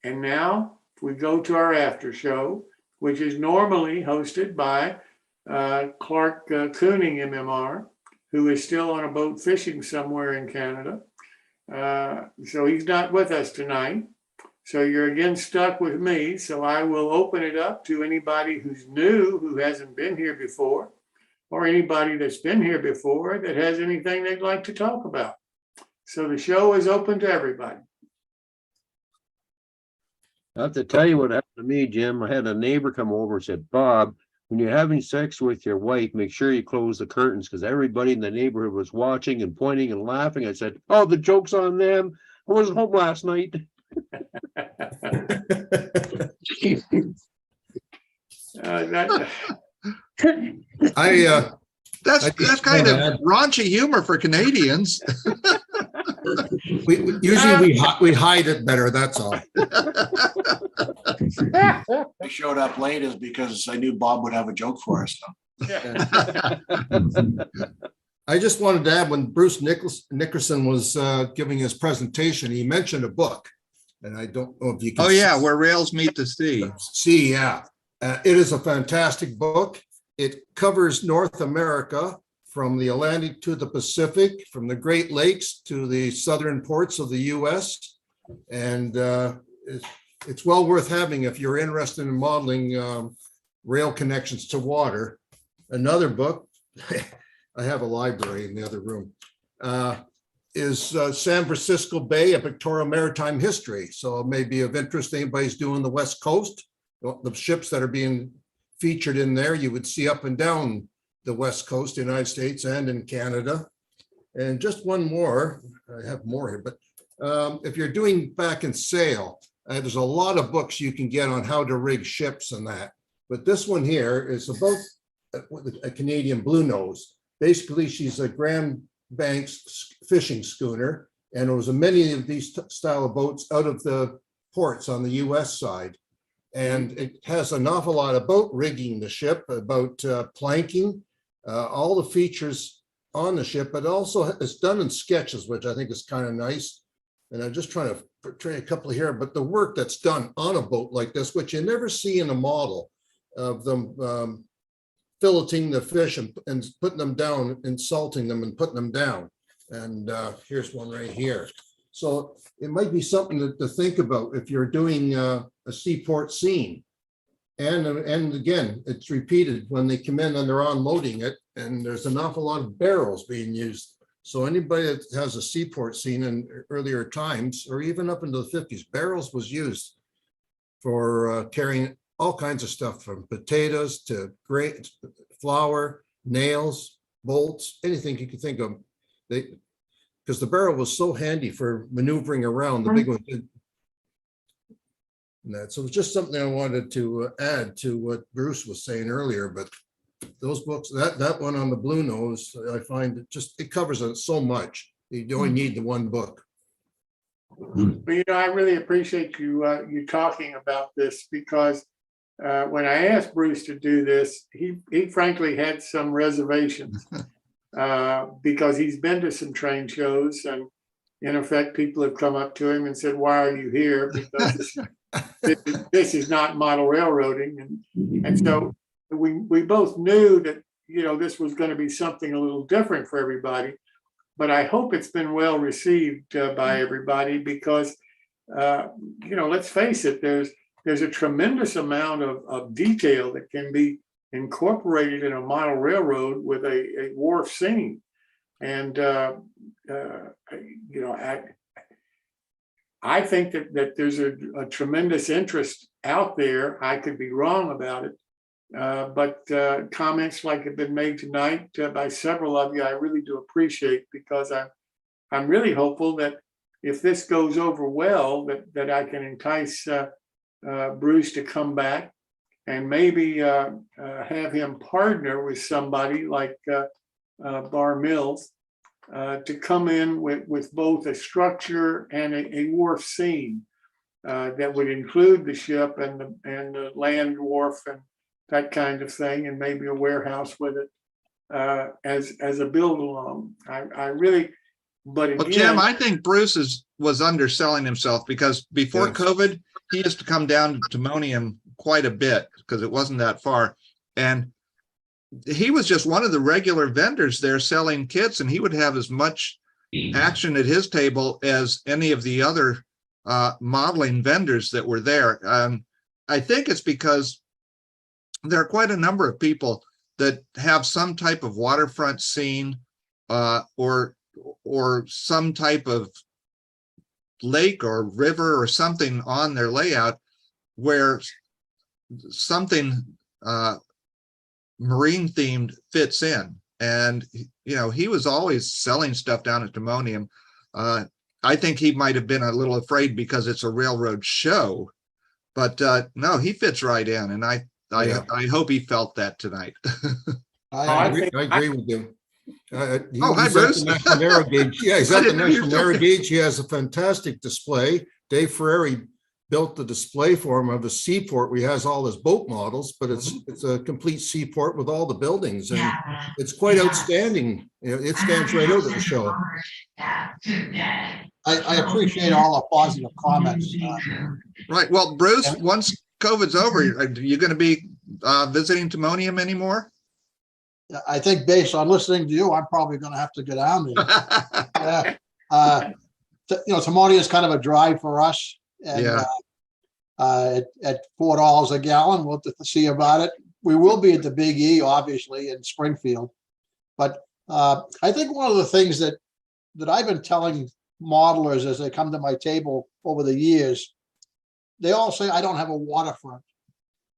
And now we go to our after show, which is normally hosted by Clark Cooning, MMR, who is still on a boat fishing somewhere in Canada. So he's not with us tonight. So you're again stuck with me. So I will open it up to anybody who's new, who hasn't been here before, or anybody that's been here before that has anything they'd like to talk about. So the show is open to everybody. I have to tell you what happened to me, Jim. I had a neighbor come over and said, Bob, when you're having sex with your wife, make sure you close the curtains, because everybody in the neighborhood was watching and pointing and laughing. I said, oh, the joke's on them. I wasn't home last night. That's kind of raunchy humor for Canadians. we hide it better. That's all. I showed up late is because I knew Bob would have a joke for us. I just wanted to add, when Bruce Nickerson was giving his presentation, he mentioned a book, and I don't know if you can. Oh yeah, Where Rails Meet the Sea. See, yeah, it is a fantastic book. It covers North America from the Atlantic to the Pacific, from the Great Lakes to the southern ports of the U.S. And it's well worth having if you're interested in modeling rail connections to water. Another book, I have a library in the other room, is San Francisco Bay, a pictorial maritime history. So it may be of interest to anybody who's doing the West Coast. The ships that are being featured in there, you would see up and down the West Coast, United States and in Canada. And just one more, I have more here, but if you're doing back and sail, there's a lot of books you can get on how to rig ships and that. But this one here is about a Canadian blue nose. Basically, she's a Grand Banks fishing schooner, and there was many of these style of boats out of the ports on the US side. And it has an awful lot about rigging the ship, about planking, all the features on the ship, but also it's done in sketches, which I think is kind of nice. And I'm just trying to portray a couple here, but the work that's done on a boat like this, which you never see in a model of them filleting the fish and putting them down, and salting them and putting them down. And here's one right here. So it might be something to think about if you're doing a seaport scene. And again, it's repeated when they come in and they're unloading it, and there's an awful lot of barrels being used. So anybody that has a seaport scene in earlier times, or even up into the 50s, barrels was used for carrying all kinds of stuff, from potatoes to grain, flour, nails, bolts, anything you can think of. Because the barrel was so handy for maneuvering around, the big one did. And so it's just something I wanted to add to what Bruce was saying earlier. But those books, that one on the blue nose, I find it covers it so much. You only need the one book. Well, I really appreciate you talking about this, because when I asked Bruce to do this, he frankly had some reservations because he's been to some train shows, and in effect, people have come up to him and said, "Why are you here?" Because this is not model railroading, and so we both knew that this was going to be something a little different for everybody. But I hope it's been well received by everybody, because let's face it, there's a tremendous amount of detail that can be incorporated in a model railroad with a wharf scene. And I think that there's a tremendous interest out there. I could be wrong about it, but comments like have been made tonight by several of you, I really do appreciate, because I'm really hopeful that if this goes over well, that I can entice Bruce to come back, and maybe have him partner with somebody like Bar Mills to come in with both a structure and a wharf scene that would include the ship and the land wharf and that kind of thing, and maybe a warehouse with it as a build along. I really, but again, well, Jim, I think Bruce was underselling himself, because before COVID, he used to come down to Timonium quite a bit because it wasn't that far. And he was just one of the regular vendors there selling kits, and he would have as much action at his table as any of the other modeling vendors that were there. I think it's because there are quite a number of people that have some type of waterfront scene or some type of lake or river or something on their layout where something marine themed fits in. And he was always selling stuff down at Timonium. I think he might have been a little afraid because it's a railroad show, but no, he fits right in, and I hope he felt that tonight. I agree with you. Hi, He's at Bruce. the National Narrow Gauge. Yeah, he's I at the didn't know you National were Narrow still- Gauge. He has a fantastic display. Dave Ferrari built the display for him of a seaport. We has all his boat models, but it's a complete seaport with all the buildings, and it's quite outstanding. It stands right out at the show. I appreciate all the positive comments. Right. Well, Bruce, once COVID's over, are you going to be visiting Timonium anymore? I think based on listening to you, I'm probably going to have to go down there. Timonium is kind of a drive for us, and Yeah. At $4 a gallon, we'll have to see about it. We will be at the Big E, obviously, in Springfield, but I think one of the things that I've been telling modelers as they come to my table over the years, they all say I don't have a waterfront,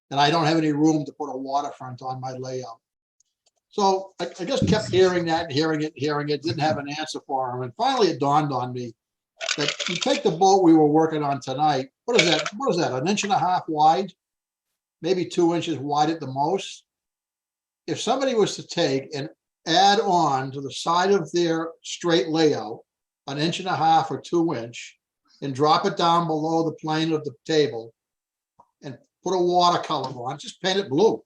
and I don't have any room to put a waterfront on my layout. So I just kept hearing that and hearing it, didn't have an answer for them. And finally it dawned on me that you take the boat we were working on tonight, what is that, 1.5 inches wide, maybe 2 inches wide at the most. If somebody was to take and add on to the side of their straight layout, 1.5 inches or 2 inch, and drop it down below the plane of the table and put a watercolor on, just paint it blue,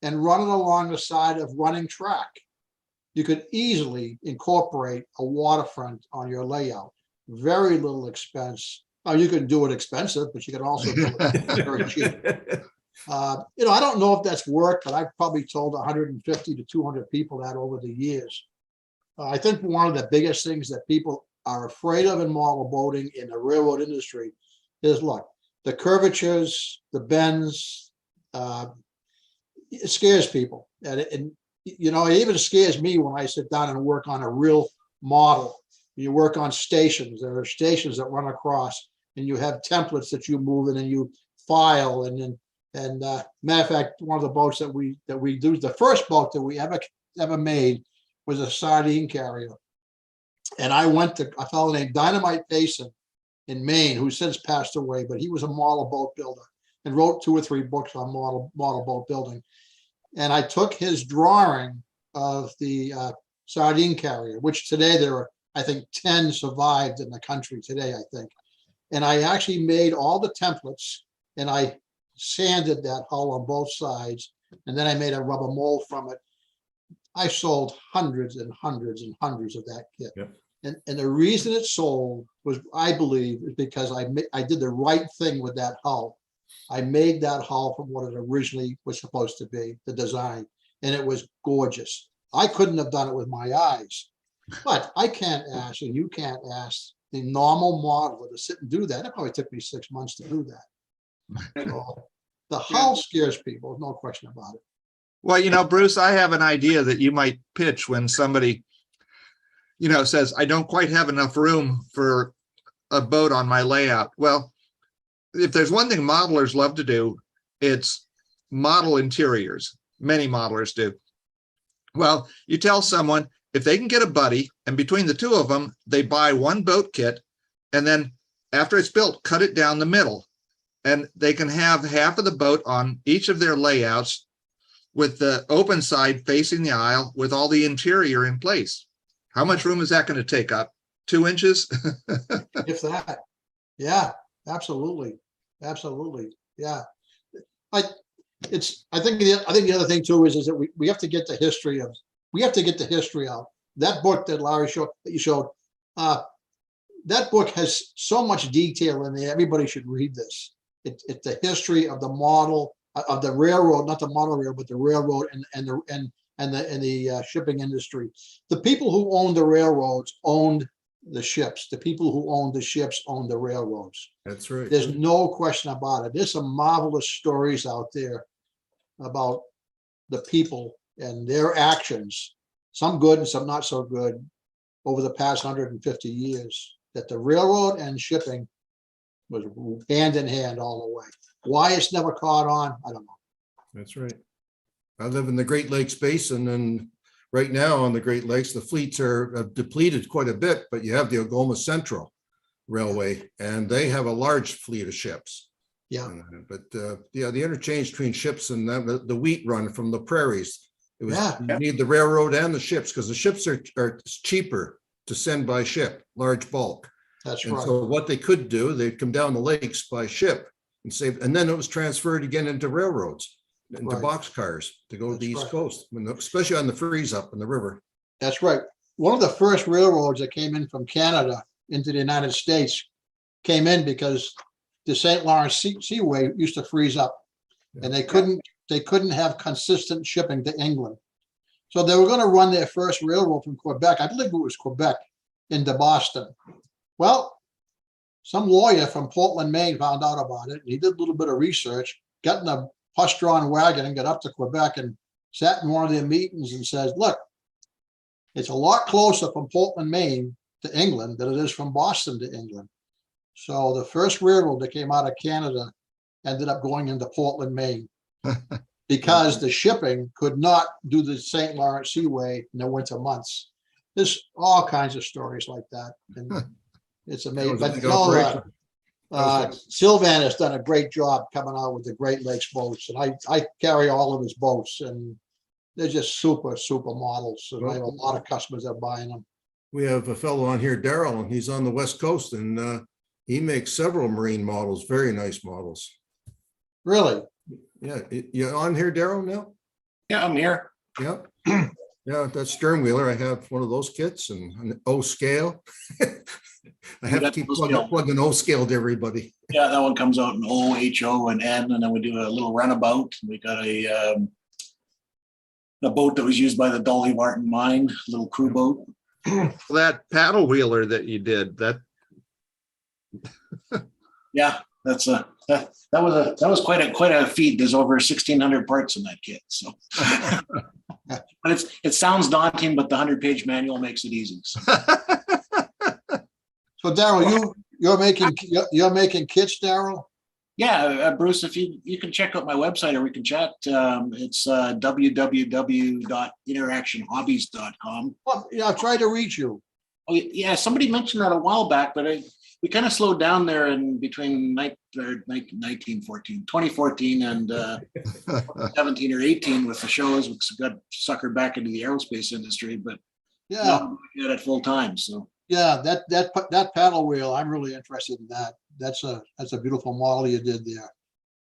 and run it along the side of running track, you could easily incorporate a waterfront on your layout. Very little expense. Now, you can do it expensive, but you can also do it very cheap. I don't know if that's worked, but I've probably told 150 to 200 people that over the years. I think one of the biggest things that people are afraid of in model boating in the railroad industry is, look, the curvatures, the bends, it scares people. And it even scares me when I sit down and work on a real model. You work on stations. There are stations that run across, and you have templates that you move in and you file. And matter of fact, one of the boats that we do, the first boat that we ever made was a sardine carrier. And I went to a fellow named Dynamite Payson in Maine, who since passed away, but he was a model boat builder and wrote 2 or 3 books on model boat building. And I took his drawing of the sardine carrier, which today there are, I think, 10 survived in the country today, I think. And I actually made all the templates, and I sanded that hull on both sides, and then I made a rubber mold from it. I sold hundreds and hundreds and hundreds of that kit. Yep. And the reason it sold was, I believe, is because I did the right thing with that hull. I made that hull from what it originally was supposed to be, the design, and it was gorgeous. I couldn't have done it with my eyes, but I can't ask, and you can't ask the normal modeler to sit and do that. It probably took me 6 months to do that. So the hull scares people, no question about it. Well, Bruce, I have an idea that you might pitch when somebody, says, I don't quite have enough room for a boat on my layout. Well, if there's one thing modelers love to do, it's model interiors. Many modelers do. Well, you tell someone if they can get a buddy, and between the two of them, they buy one boat kit, and then after it's built, cut it down the middle, and they can have half of the boat on each of their layouts with the open side facing the aisle with all the interior in place. How much room is that going to take up? 2 inches? If that. Yeah, absolutely. Yeah. I think the other thing too is that we have to get the history out. That book that Larry showed, that book has so much detail in there. Everybody should read this. It's the history of the model of the railroad, not the model railroad, but the railroad and the shipping industry. The people who owned the railroads owned the ships. The people who owned the ships owned the railroads. That's right. There's no question about it. There's some marvelous stories out there about the people and their actions, some good and some not so good, over the past 150 years, that the railroad and shipping was hand in hand all the way. Why it's never caught on, I don't know. That's right. I live in the Great Lakes Basin, and right now on the Great Lakes, the fleets are depleted quite a bit, but you have the Algoma Central Railway, and they have a large fleet of ships. Yeah, Yeah, the interchange between ships and the wheat run from the prairies. It was, Yeah. you need the railroad and the ships, because the ships are cheaper to send by ship, large bulk. that's And right. so what they could do, they'd come down the lakes by ship and save, and then it was transferred again into railroads, into Right. boxcars to go to That's the East right. Coast, especially on the freeze up in the river. That's right. One of the first railroads that came in from Canada into the United States came in because the St. Lawrence Seaway used to freeze up, and they couldn't have consistent shipping to England. So they were going to run their first railroad from Quebec, I believe it was Quebec, into Boston. Well, some lawyer from Portland, Maine found out about it. He did a little bit of research, got in a horse-drawn wagon and got up to Quebec and sat in one of their meetings and says, look, it's a lot closer from Portland, Maine to England than it is from Boston to England. So the first railroad that came out of Canada ended up going into Portland, Maine, because the shipping could not do the St. Lawrence Seaway in the winter months. There's all kinds of stories like that. And it's amazing. That was a But big no, operation. Sylvan has done a great job coming out with the Great Lakes boats. And I carry all of his boats, and they're just super, super models. And I have a lot of customers that are buying them. We have a fellow on here, Daryl, and he's on the West Coast, and he makes several marine models, very nice models. Really? Yeah, you on here, Daryl, now? Yeah, I'm here. Yeah. Yeah, that's stern wheeler. I have one of those kits and an O scale. I have to got keep O scale. plugging O scale to everybody. Yeah, that one comes out in O, H, O, and N, and then we do a little runabout. We got a boat that was used by the Dolly Martin mine, a little crew boat. That paddle wheeler that you did, that Yeah, that was quite a feat. There's over 1,600 parts in that kit. So, but it sounds daunting, but the 100-page manual makes it easy. So. So Daryl, you're making kits, Daryl? Yeah, Bruce, if you can check out my website or we can chat. It's www.interactionhobbies.com. Well, yeah, I've tried to reach you. Oh, yeah, somebody mentioned that a while back, but we kind of slowed down there in between 2014 and 17 or 18 with the shows, which got suckered back into the aerospace industry. But Yeah, now we got it full time. So yeah, that paddle wheel, I'm really interested in that. That's a beautiful model you did there.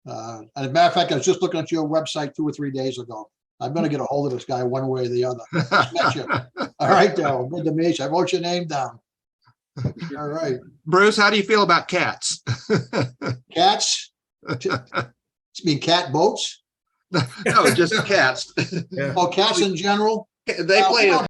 And as a matter of fact, I was just looking at your website 2 or 3 days ago. I'm going to get a hold of this guy one way or the other. Just met you. All right, Daryl, good to meet you. I wrote your name down. All right. Bruce, how do you feel about cats? Cats? You mean cat boats? No, just cats. Yeah. Oh, cats in general? They play a